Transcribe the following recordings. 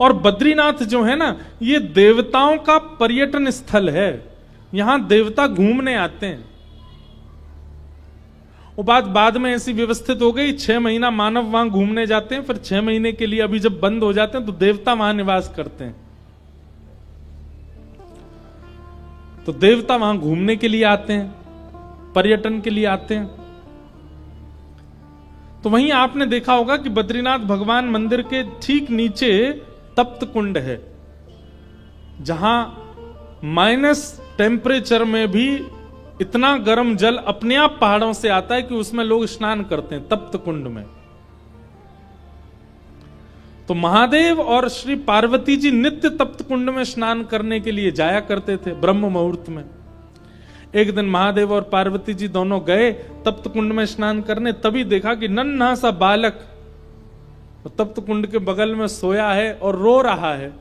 और बद्रीनाथ जो है ना, ये देवताओं का पर्यटन स्थल है, यहां देवता घूमने आते हैं। वो बात बाद में ऐसी व्यवस्थित हो गई, 6 महीना मानव वहां घूमने जाते हैं, फिर 6 महीने के लिए अभी जब बंद हो जाते हैं तो देवता वहां निवास करते हैं। तो देवता वहां घूमने के लिए आते हैं, पर्यटन के लिए आते हैं। तो वहीं आपने देखा होगा कि बद्रीनाथ भगवान मंदिर के ठीक नीचे तप्त कुंड है, जहां माइनस टेम्परेचर में भी इतना गर्म जल अपने आप पहाड़ों से आता है कि उसमें लोग स्नान करते हैं, तप्त कुंड में। तो महादेव और श्री पार्वती जी नित्य तप्त कुंड में स्नान करने के लिए जाया करते थे ब्रह्म मुहूर्त में। एक दिन महादेव और पार्वती जी दोनों गए तप्त कुंड में स्नान करने, तभी देखा कि नन्हा सा बालक तप्त कुंड के बगल में सोया है और रो रहा है।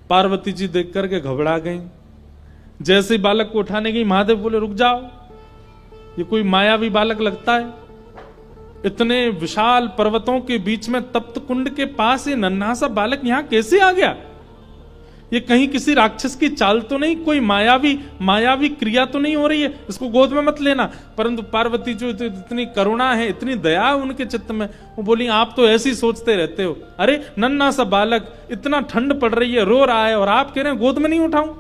पार्वती जी देख करके घबरा गई। जैसे ही बालक को उठाने गई, महादेव बोले रुक जाओ, ये कोई मायावी बालक लगता है, इतने विशाल पर्वतों के बीच में तप्त कुंड के पास ये नन्हा सा बालक यहां कैसे आ गया? ये कहीं किसी राक्षस की चाल तो नहीं, कोई मायावी क्रिया तो नहीं हो रही है, इसको गोद में मत लेना। परंतु पार्वती जो इतनी करुणा है, इतनी दया है उनके चित्त में, वो बोली आप तो ऐसी सोचते रहते हो, अरे नन्हा सा बालक, इतना ठंड पड़ रही है, रो रहा है और आप कह रहे हैं गोद में नहीं उठाऊं।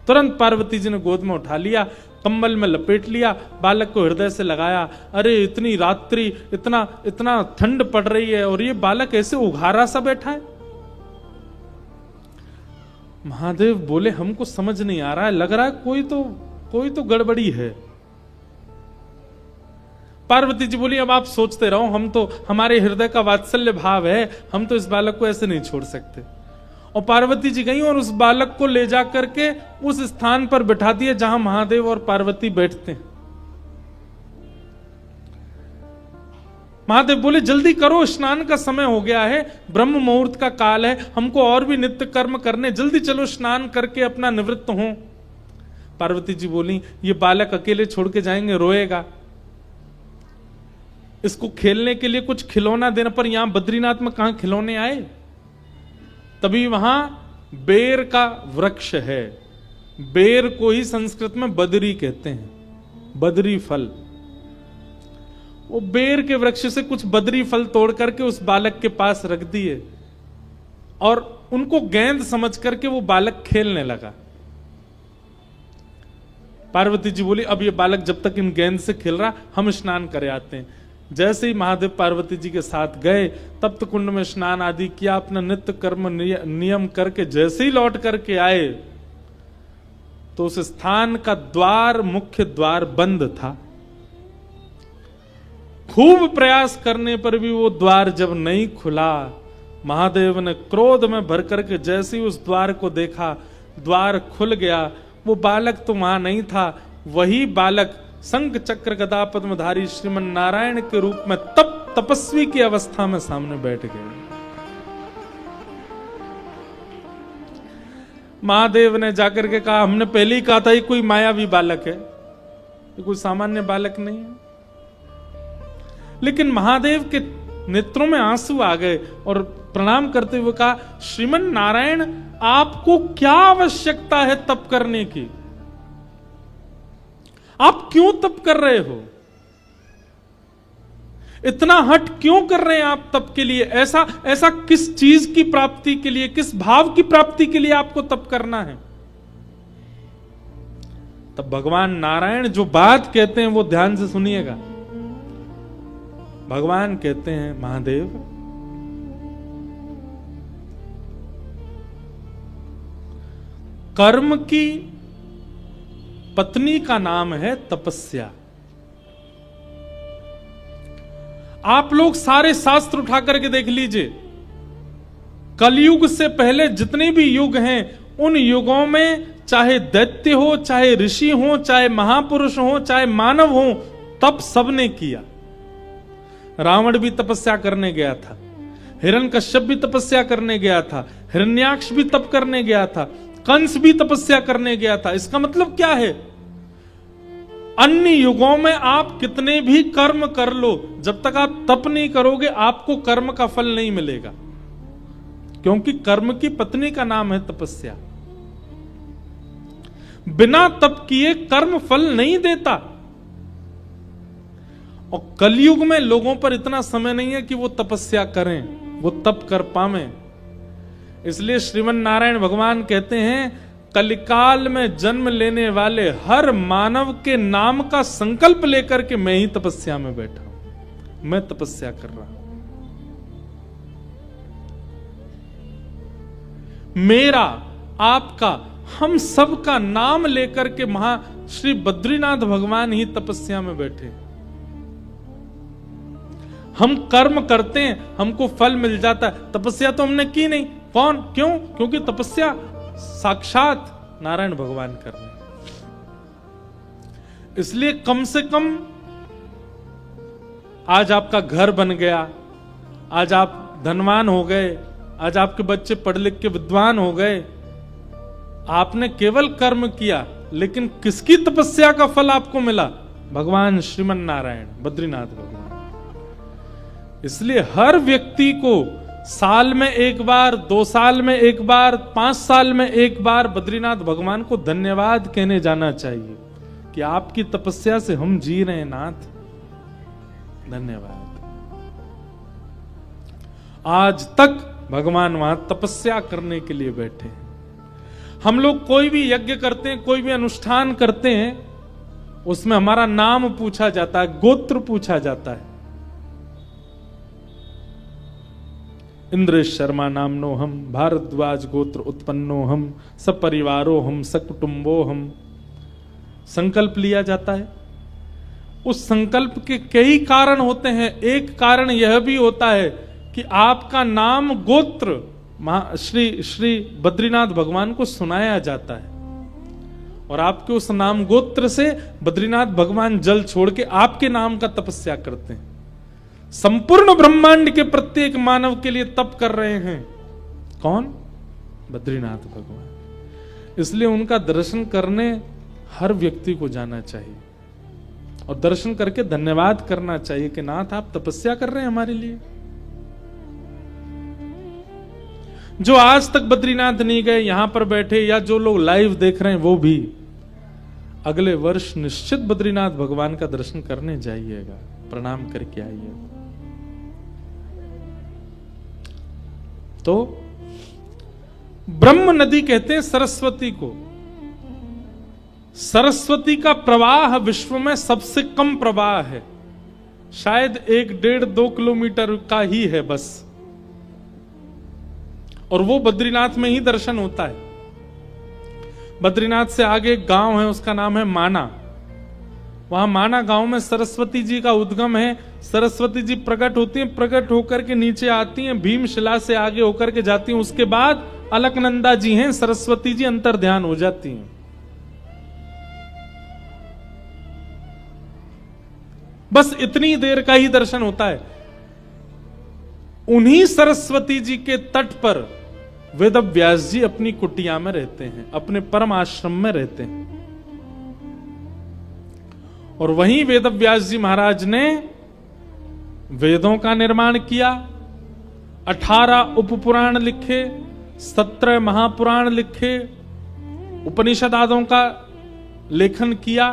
तुरंत पार्वती जी ने गोद में उठा लिया, कंबल में लपेट लिया, बालक को हृदय से लगाया। अरे इतनी रात्रि, इतना ठंड पड़ रही है और ये बालक ऐसे उघारा सा बैठा है। महादेव बोले हमको समझ नहीं आ रहा है, लग रहा है कोई तो गड़बड़ी है। पार्वती जी बोली अब आप सोचते रहो, हम तो, हमारे हृदय का वात्सल्य भाव है, हम तो इस बालक को ऐसे नहीं छोड़ सकते। और पार्वती जी गई और उस बालक को ले जा करके उस स्थान पर बिठा दिए जहां महादेव और पार्वती बैठते हैं। महादेव बोले जल्दी करो, स्नान का समय हो गया है, ब्रह्म मुहूर्त का काल है, हमको और भी नित्य कर्म करने, जल्दी चलो स्नान करके अपना निवृत्त हो। पार्वती जी बोली ये बालक अकेले छोड़ के जाएंगे, रोएगा, इसको खेलने के लिए कुछ खिलौना देना। पर यहां बद्रीनाथ में कहां खिलौने आए? तभी वहां बेर का वृक्ष है, बेर को ही संस्कृत में बदरी कहते हैं, बदरी फल। वो बेर के वृक्ष से कुछ बदरी फल तोड़ करके उस बालक के पास रख दिए और उनको गेंद समझ करके वो बालक खेलने लगा। पार्वती जी बोली अब ये बालक जब तक इन गेंद से खेल रहा, हम स्नान करे आते हैं। जैसे ही महादेव पार्वती जी के साथ गए, तप्त कुंड में स्नान आदि किया, अपना नित्य कर्म नियम करके जैसे ही लौट करके आए तो उस स्थान का द्वार, मुख्य द्वार बंद था। खूब प्रयास करने पर भी वो द्वार जब नहीं खुला, महादेव ने क्रोध में भर करके जैसे ही उस द्वार को देखा, द्वार खुल गया। वो बालक तो वहां नहीं था, वही बालक शंख चक्र गदा पद्मधारी श्रीमन नारायण के रूप में तपस्वी की अवस्था में सामने बैठ गए। महादेव ने जाकर के कहा हमने पहले ही कहा था ये कोई मायावी बालक है, ये कोई सामान्य बालक नहीं है। लेकिन महादेव के नेत्रों में आंसू आ गए और प्रणाम करते हुए कहा श्रीमन नारायण आपको क्या आवश्यकता है तप करने की? आप क्यों तप कर रहे हो? इतना हट क्यों कर रहे हैं आप तप के लिए? ऐसा किस चीज की प्राप्ति के लिए, किस भाव की प्राप्ति के लिए आपको तप करना है? तब भगवान नारायण जो बात कहते हैं वो ध्यान से सुनिएगा। भगवान कहते हैं महादेव, कर्म की पत्नी का नाम है तपस्या। आप लोग सारे शास्त्र उठा करके देख लीजिए, कलयुग से पहले जितने भी युग हैं उन युगों में चाहे दैत्य हो, चाहे ऋषि हो, चाहे महापुरुष हो, चाहे मानव हो, तप सबने किया। रावण भी तपस्या करने गया था, हिरण्यकश्यप भी तपस्या करने गया था, हिरण्याक्ष भी तप करने गया था, कंस भी तपस्या करने गया था। इसका मतलब क्या है? अन्य युगों में आप कितने भी कर्म कर लो, जब तक आप तप नहीं करोगे आपको कर्म का फल नहीं मिलेगा। क्योंकि कर्म की पत्नी का नाम है तपस्या। बिना तप किए कर्म फल नहीं देता। और कलयुग में लोगों पर इतना समय नहीं है कि वो तपस्या करें, वो तप कर पावे। इसलिए श्रीमन नारायण भगवान कहते हैं, कलिकाल में जन्म लेने वाले हर मानव के नाम का संकल्प लेकर के मैं ही तपस्या में बैठा हूं, मैं तपस्या कर रहा हूं। मेरा, आपका, हम सब का नाम लेकर के श्री बद्रीनाथ भगवान ही तपस्या में बैठे। हम कर्म करते हैं, हमको फल मिल जाता है। तपस्या तो हमने की नहीं। कौन? क्यों? क्योंकि तपस्या साक्षात नारायण भगवान कर रहे हैं। इसलिए कम से कम आज आपका घर बन गया, आज आप धनवान हो गए, आज आपके बच्चे पढ़ लिख के विद्वान हो गए, आपने केवल कर्म किया, लेकिन किसकी तपस्या का फल आपको मिला? भगवान श्रीमन नारायण, बद्रीनाथ भगवान। इसलिए हर व्यक्ति को साल में एक बार, 2 साल में एक बार, 5 साल में एक बार बद्रीनाथ भगवान को धन्यवाद कहने जाना चाहिए कि आपकी तपस्या से हम जी रहे हैं नाथ, धन्यवाद। आज तक भगवान वहां तपस्या करने के लिए बैठे हैं। हम लोग कोई भी यज्ञ करते हैं, कोई भी अनुष्ठान करते हैं, उसमें हमारा नाम पूछा जाता है, गोत्र पूछा जाता है। इंद्रेश शर्मा नामनो हम, भारद्वाज गोत्र उत्पन्नो हम, सपरिवारो हम, सकुटुंबो हम, संकल्प लिया जाता है। उस संकल्प के कई कारण होते हैं। एक कारण यह भी होता है कि आपका नाम गोत्र श्री बद्रीनाथ भगवान को सुनाया जाता है, और आपके उस नाम गोत्र से बद्रीनाथ भगवान जल छोड़ के आपके नाम का तपस्या करते हैं। संपूर्ण ब्रह्मांड के प्रत्येक मानव के लिए तप कर रहे हैं। कौन? बद्रीनाथ भगवान। इसलिए उनका दर्शन करने हर व्यक्ति को जाना चाहिए, और दर्शन करके धन्यवाद करना चाहिए कि नाथ आप तपस्या कर रहे हैं हमारे लिए। जो आज तक बद्रीनाथ नहीं गए, यहां पर बैठे, या जो लोग लाइव देख रहे हैं, वो भी अगले वर्ष निश्चित बद्रीनाथ भगवान का दर्शन करने जाइएगा, प्रणाम करके आइएगा। तो ब्रह्म नदी कहते हैं सरस्वती को। सरस्वती का प्रवाह विश्व में सबसे कम प्रवाह है, शायद 1-1.5-2 किलोमीटर का ही है बस, और वो बद्रीनाथ में ही दर्शन होता है। बद्रीनाथ से आगे एक गांव है, उसका नाम है माना। वहां माना गांव में सरस्वती जी का उद्गम है। सरस्वती जी प्रकट होती हैं, प्रकट होकर के नीचे आती हैं, भीमशिला से आगे होकर के जाती हैं। उसके बाद अलकनंदा जी हैं, सरस्वती जी अंतर ध्यान हो जाती हैं। बस इतनी देर का ही दर्शन होता है। उन्हीं सरस्वती जी के तट पर वेद व्यास जी अपनी कुटिया में रहते हैं, अपने परम आश्रम में रहते हैं, और वहीं वेद व्यास जी महाराज ने वेदों का निर्माण किया, 18 उपपुराण लिखे, 17 महापुराण लिखे, उपनिषद आदों का लेखन किया।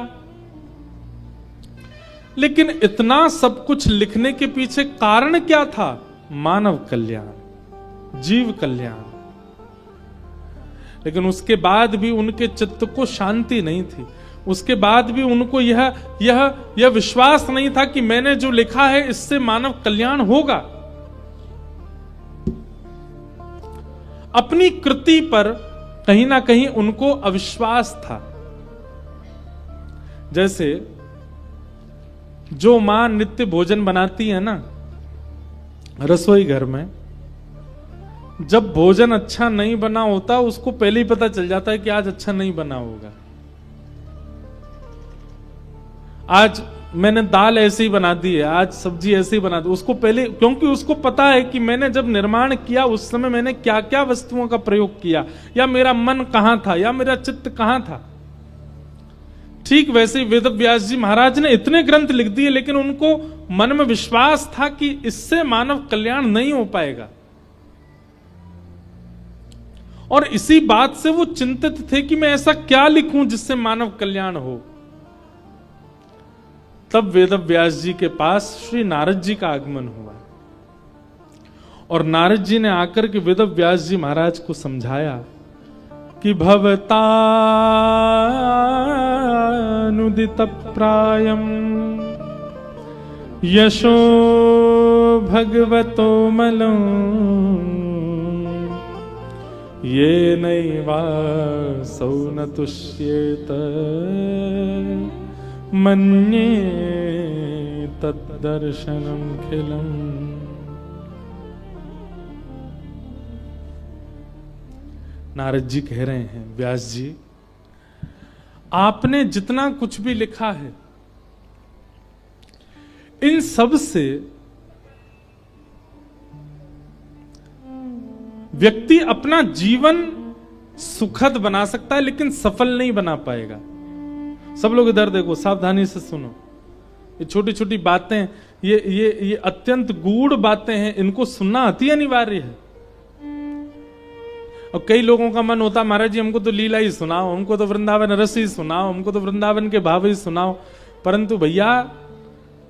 लेकिन इतना सब कुछ लिखने के पीछे कारण क्या था? मानव कल्याण, जीव कल्याण। लेकिन उसके बाद भी उनके चित्त को शांति नहीं थी। उसके बाद भी उनको यह विश्वास नहीं था कि मैंने जो लिखा है इससे मानव कल्याण होगा। अपनी कृति पर कहीं ना कहीं उनको अविश्वास था। जैसे जो मां नित्य भोजन बनाती है ना रसोई घर में, जब भोजन अच्छा नहीं बना होता उसको पहले ही पता चल जाता है कि आज अच्छा नहीं बना होगा। आज मैंने दाल ऐसे ही बना दी है, आज सब्जी ऐसे ही बना दी, उसको पहले, क्योंकि उसको पता है कि मैंने जब निर्माण किया उस समय मैंने क्या क्या वस्तुओं का प्रयोग किया, या मेरा मन कहां था, या मेरा चित्त कहां था। ठीक वैसे ही वेद व्यास जी महाराज ने इतने ग्रंथ लिख दिए, लेकिन उनको मन में विश्वास था कि इससे मानव कल्याण नहीं हो पाएगा। और इसी बात से वो चिंतित थे कि मैं ऐसा क्या लिखूं जिससे मानव कल्याण हो। तब वेदव्यास जी के पास श्री नारद जी का आगमन हुआ और नारद जी ने आकर के वेदव्यास जी महाराज को समझाया कि भवतानुदित प्रायम यशो भगवतो मलं ये नैवासौ न तुष्येत मन्ये तद्दर्शनम खिलम। नारद जी कह रहे हैं, व्यास जी आपने जितना कुछ भी लिखा है इन सब से व्यक्ति अपना जीवन सुखद बना सकता है लेकिन सफल नहीं बना पाएगा। सब लोग इधर देखो, सावधानी से सुनो। ये छोटी छोटी बातें, ये अत्यंत गूढ़ बातें हैं, इनको सुनना अति अनिवार्य है। और कई लोगों का मन होता, महाराज जी हमको तो लीला ही सुनाओ, हमको तो वृंदावन रस ही सुनाओ, हमको तो वृंदावन के भाव ही सुनाओ। परंतु भैया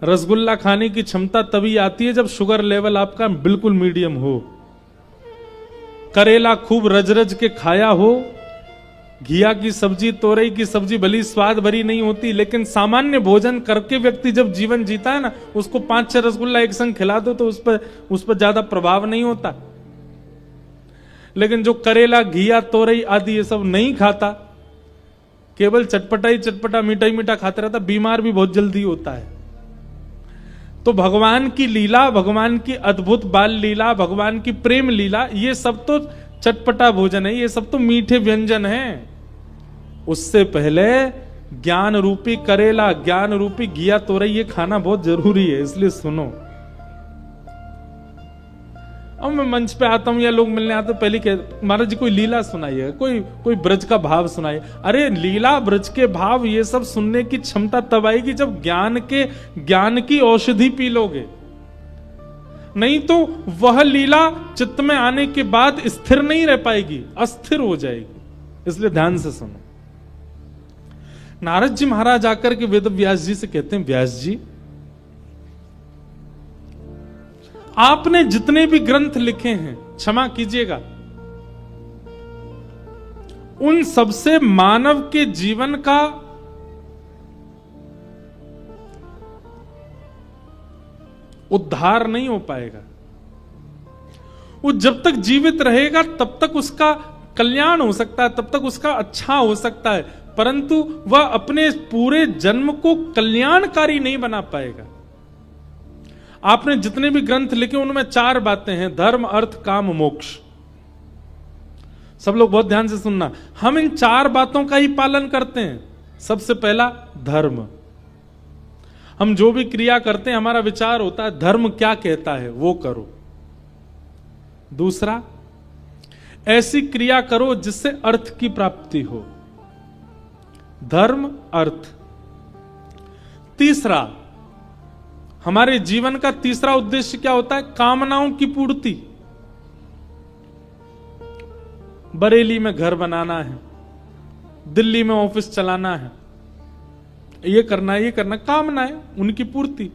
रसगुल्ला खाने की क्षमता तभी आती है जब शुगर लेवल आपका बिल्कुल मीडियम हो, करेला खूब रज रज के खाया हो, घिया की सब्जी, तोरई की सब्जी भली स्वाद भरी नहीं होती, लेकिन सामान्य भोजन करके व्यक्ति जब जीवन जीता है ना, उसको 5-6 रसगुल्ला एक संग खिला दो तो उस पर ज्यादा प्रभाव नहीं होता। लेकिन जो करेला, घिया, तोरई आदि ये सब नहीं खाता, केवल चटपटा ही चटपटा, मीठा ही मीठा खाता रहता, बीमार भी बहुत जल्दी होता है। तो भगवान की लीला, भगवान की अद्भुत बाल लीला, भगवान की प्रेम लीला, ये सब तो चटपटा भोजन है, ये सब तो मीठे व्यंजन हैं। उससे पहले ज्ञान रूपी करेला, ज्ञान रूपी घिया, तोरई ये खाना बहुत जरूरी है। इसलिए सुनो, अब मैं मंच पे आता हूं या लोग मिलने आते पहले कहते महाराज जी कोई लीला सुनाइए, कोई ब्रज का भाव सुनाइए। अरे लीला, ब्रज के भाव ये सब सुनने की क्षमता तब आएगी जब ज्ञान की औषधि पी लोगे। नहीं तो वह लीला चित्त में आने के बाद स्थिर नहीं रह पाएगी, अस्थिर हो जाएगी। इसलिए ध्यान से सुनो। नारद जी महाराज आकर के वेद व्यास जी से कहते हैं, व्यास जी आपने जितने भी ग्रंथ लिखे हैं, क्षमा कीजिएगा, उन सबसे मानव के जीवन का उद्धार नहीं हो पाएगा। वो जब तक जीवित रहेगा तब तक उसका कल्याण हो सकता है, तब तक उसका अच्छा हो सकता है, परंतु वह अपने पूरे जन्म को कल्याणकारी नहीं बना पाएगा। आपने जितने भी ग्रंथ लिखे उनमें 4 बातें हैं, धर्म, अर्थ, काम, मोक्ष। सब लोग बहुत ध्यान से सुनना। हम इन 4 बातों का ही पालन करते हैं। सबसे पहला धर्म। हम जो भी क्रिया करते हैं हमारा विचार होता है धर्म क्या कहता है वो करो। दूसरा, ऐसी क्रिया करो जिससे अर्थ की प्राप्ति हो। धर्म, अर्थ। तीसरा, हमारे जीवन का तीसरा उद्देश्य क्या होता है? कामनाओं की पूर्ति। बरेली में घर बनाना है, दिल्ली में ऑफिस चलाना है, ये करना है, ये करना, कामना है, उनकी पूर्ति।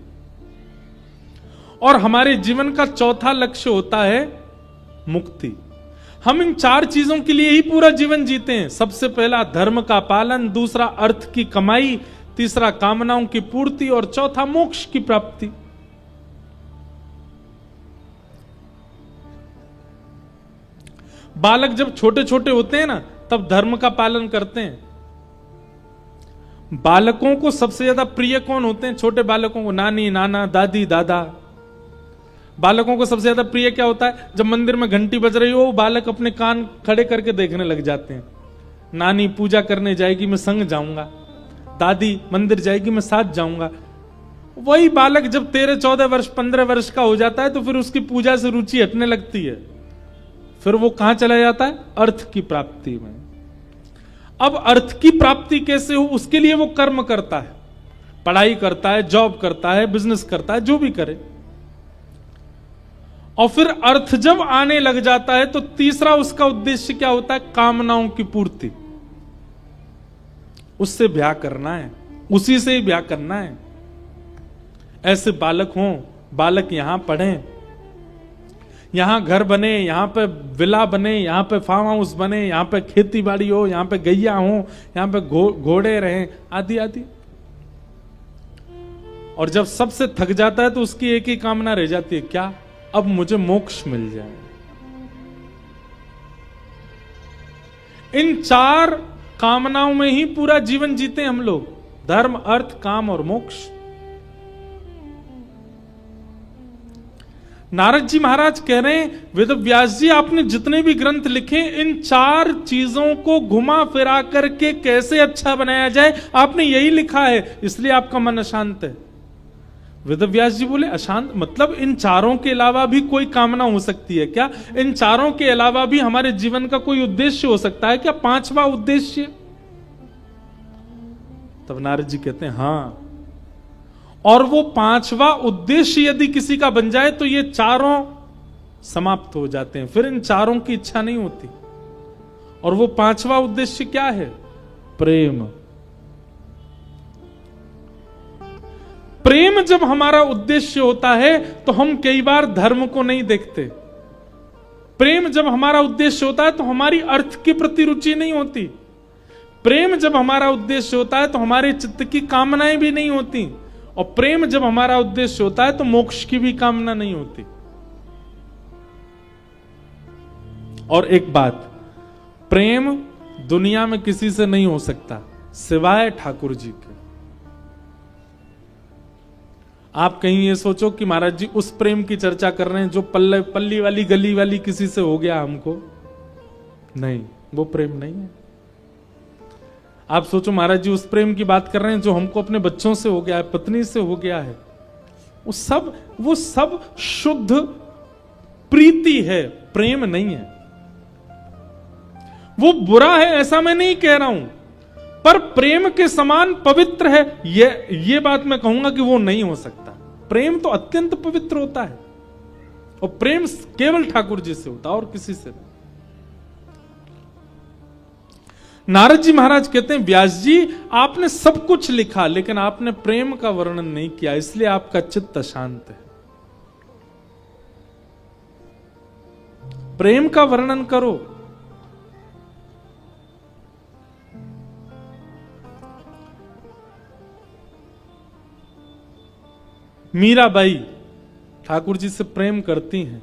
और हमारे जीवन का चौथा लक्ष्य होता है मुक्ति। हम इन 4 चीजों के लिए ही पूरा जीवन जीते हैं। सबसे पहला धर्म का पालन, दूसरा अर्थ की कमाई, तीसरा कामनाओं की पूर्ति और चौथा मोक्ष की प्राप्ति। बालक जब छोटे छोटे होते हैं ना, तब धर्म का पालन करते हैं। बालकों को सबसे ज्यादा प्रिय कौन होते हैं? छोटे बालकों को नानी, नाना, दादी, दादा। बालकों को सबसे ज्यादा प्रिय क्या होता है? जब मंदिर में घंटी बज रही हो, बालक अपने कान खड़े करके देखने लग जाते हैं। नानी पूजा करने जाएगी, मैं संग जाऊंगा। दादी मंदिर जाएगी, मैं साथ जाऊंगा। वही बालक जब 13, 14 वर्ष, 15 वर्ष का हो जाता है तो फिर उसकी पूजा से रुचि हटने लगती है। फिर वो कहां चला जाता है? अर्थ की प्राप्ति में। अब अर्थ की प्राप्ति कैसे हो, उसके लिए वो कर्म करता है, पढ़ाई करता है, जॉब करता है, बिजनेस करता है, जो भी करे। और फिर अर्थ जब आने लग जाता है तो तीसरा उसका उद्देश्य क्या होता है? कामनाओं की पूर्ति। उससे ब्याह करना है, उसी से ही ब्याह करना है। ऐसे बालक हों, बालक यहां पढ़ें, यहां घर बने, यहां पे विला बने, यहां पे फार्म हाउस बने, यहां पे खेती बाड़ी हो, यहां पे गैया हो, यहां पे घोड़े रहें, आदि आदि। और जब सबसे थक जाता है तो उसकी एक ही कामना रह जाती है, क्या? अब मुझे मोक्ष मिल जाए। इन चार कामनाओं में ही पूरा जीवन जीते हम लोग, धर्म, अर्थ, काम और मोक्ष। नारद जी महाराज कह रहे हैं, वेदव्यास जी आपने जितने भी ग्रंथ लिखे, इन चार चीजों को घुमा फिरा करके कैसे अच्छा बनाया जाए, आपने यही लिखा है, इसलिए आपका मन अशांत है। वेदव्यास जी बोले, अशांत मतलब इन चारों के अलावा भी कोई कामना हो सकती है क्या? इन चारों के अलावा भी हमारे जीवन का कोई उद्देश्य हो सकता है क्या? पांचवा उद्देश्य? तब नारद जी कहते हैं, हां। और वो पांचवा उद्देश्य यदि किसी का बन जाए तो ये चारों समाप्त हो जाते हैं, फिर इन चारों की इच्छा नहीं होती। और वो पांचवा उद्देश्य क्या है? प्रेम। प्रेम जब हमारा उद्देश्य होता है तो हम कई बार धर्म को नहीं देखते। प्रेम जब हमारा उद्देश्य होता है तो हमारी अर्थ के प्रति रुचि नहीं होती। प्रेम जब हमारा उद्देश्य होता है तो हमारे चित्त की कामनाएं भी नहीं होती। और प्रेम जब हमारा उद्देश्य होता है तो मोक्ष की भी कामना नहीं होती। और एक बात, प्रेम दुनिया में किसी से नहीं हो सकता सिवाय ठाकुर जी के। आप कहीं ये सोचो कि महाराज जी उस प्रेम की चर्चा कर रहे हैं जो पल्ली वाली गली वाली किसी से हो गया हमको, नहीं, वो प्रेम नहीं है। आप सोचो महाराज जी उस प्रेम की बात कर रहे हैं जो हमको अपने बच्चों से हो गया है, पत्नी से हो गया है, वो सब शुद्ध प्रीति है, प्रेम नहीं है। वो बुरा है ऐसा मैं नहीं कह रहा हूं, पर प्रेम के समान पवित्र है ये बात मैं कहूंगा कि वो नहीं हो सकता। प्रेम तो अत्यंत पवित्र होता है और प्रेम केवल ठाकुर जी से होता है और किसी से नहीं। नारद जी महाराज कहते हैं, व्यास जी आपने सब कुछ लिखा लेकिन आपने प्रेम का वर्णन नहीं किया, इसलिए आपका चित्त अशांत है। प्रेम का वर्णन करो। मीराबाई ठाकुर जी से प्रेम करती हैं,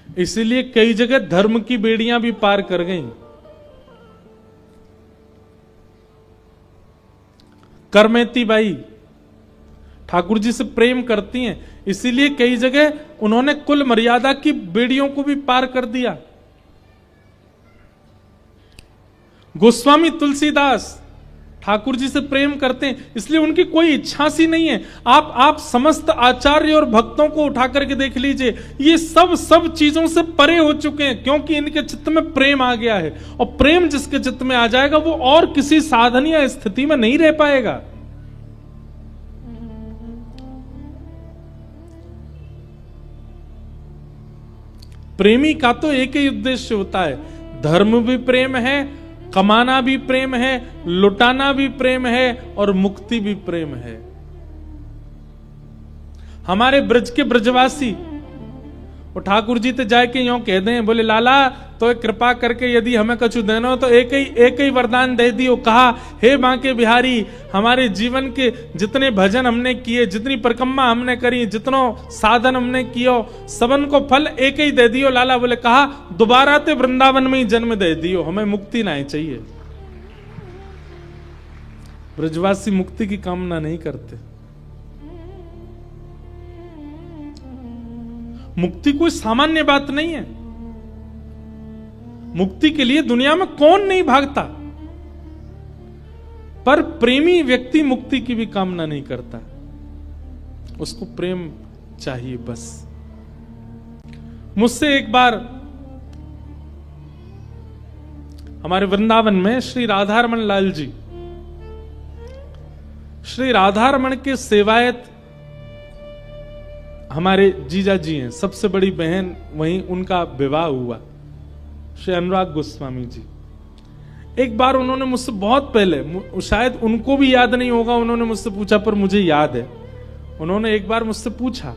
इसीलिए कई जगह धर्म की बेड़ियां भी पार कर गईं। करमेती बाई ठाकुर जी से प्रेम करती हैं, इसीलिए कई जगह उन्होंने कुल मर्यादा की बेड़ियों को भी पार कर दिया। गोस्वामी तुलसीदास ठाकुर जी से प्रेम करते हैं, इसलिए उनकी कोई इच्छा सी नहीं है। आप समस्त आचार्य और भक्तों को उठा करके देख लीजिए, ये सब चीजों से परे हो चुके हैं, क्योंकि इनके चित्त में प्रेम आ गया है। और प्रेम जिसके चित्त में आ जाएगा वो और किसी साधन या स्थिति में नहीं रह पाएगा। प्रेमी का तो एक ही उद्देश्य होता है, धर्म भी प्रेम है, कमाना भी प्रेम है, लुटाना भी प्रेम है और मुक्ति भी प्रेम है। हमारे ब्रज के ब्रजवासी वो ठाकुर जी ते जाके यूं कह दें, बोले लाला तो कृपा करके यदि हमें कछु देना हो तो एक ही वरदान दे दियो। कहा, हे बांके बिहारी, हमारे जीवन के जितने भजन हमने किए, जितनी परिक्रमा हमने करी, जितनो साधन हमने कियो, सबन को फल एक ही दे दियो लाला। बोले कहा, दोबारा ते वृंदावन में ही जन्म दे दियो, हमें मुक्ति नहीं चाहिए। ब्रजवासी मुक्ति की कामना नहीं करते। मुक्ति कोई सामान्य बात नहीं है। मुक्ति के लिए दुनिया में कौन नहीं भागता, पर प्रेमी व्यक्ति मुक्ति की भी कामना नहीं करता, उसको प्रेम चाहिए बस। मुझसे एक बार हमारे वृंदावन में श्री राधारमण लाल जी, श्री राधारमण के सेवायत हमारे जीजा जी हैं, सबसे बड़ी बहन, वहीं उनका विवाह हुआ, श्री अनुराग गोस्वामी जी। एक बार उन्होंने मुझसे बहुत पहले, शायद उनको भी याद नहीं होगा, उन्होंने मुझसे पूछा, पर मुझे याद है, उन्होंने एक बार मुझसे पूछा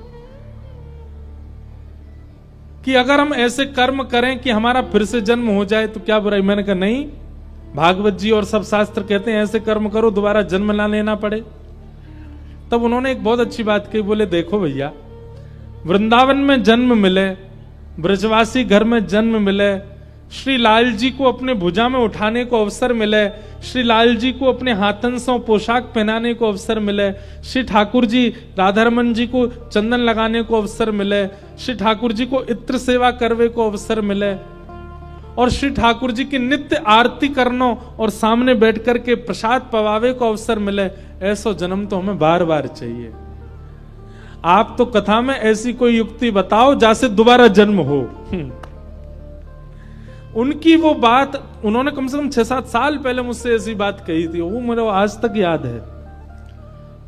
कि अगर हम ऐसे कर्म करें कि हमारा फिर से जन्म हो जाए तो क्या बुराई। मैंने कहा नहीं, भागवत जी और सब शास्त्र कहते हैं ऐसे कर्म करो दोबारा जन्म ना लेना पड़े। तब उन्होंने एक बहुत अच्छी बात कही, बोले देखो भैया, वृंदावन में जन्म मिले, ब्रजवासी घर में जन्म मिले, श्री लाल जी को अपने भुजा में उठाने को अवसर मिले, श्री लाल जी को अपने हाथन पोशाक पहनाने को अवसर मिले, श्री ठाकुर जी राधारमन जी को चंदन लगाने को अवसर मिले, श्री ठाकुर जी को इत्र सेवा करवे को अवसर मिले, और श्री ठाकुर जी की नित्य आरती करनो और सामने बैठ कर के प्रसाद पवावे को अवसर मिले, ऐसा जन्म तो हमें बार बार चाहिए। आप तो कथा में ऐसी कोई युक्ति बताओ जैसे दोबारा जन्म हो। उनकी वो बात, उन्होंने कम से कम 6-7 साल पहले मुझसे ऐसी बात कही थी, वो मेरे आज तक याद है।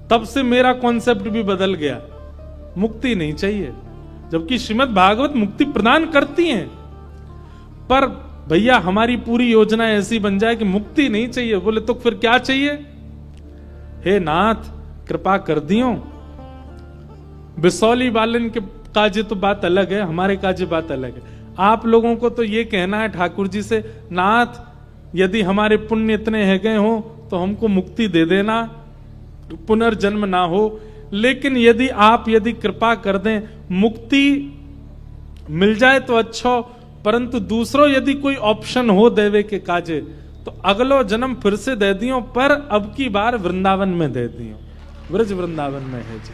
तब से मेरा कॉन्सेप्ट भी बदल गया, मुक्ति नहीं चाहिए, जबकि श्रीमद् भागवत मुक्ति प्रदान करती हैं, पर भैया हमारी पूरी योजना ऐसी बन जाए कि मुक्ति नहीं चाहिए। बोले तो फिर क्या चाहिए? हे नाथ कृपा कर दियो। बिसौली वालन के काजे तो बात अलग है, हमारे काजे बात अलग है। आप लोगों को तो ये कहना है ठाकुर जी से, नाथ यदि हमारे पुण्य इतने है गए हो तो हमको मुक्ति दे देना, पुनर्जन्म ना हो। लेकिन यदि कृपा कर दें, मुक्ति मिल जाए तो अच्छा, परंतु दूसरों यदि कोई ऑप्शन हो देवे के काजे तो अगलो जन्म फिर से दे दियो, पर अब की बार वृंदावन में दे दियो, ब्रज वृंदावन में है जी।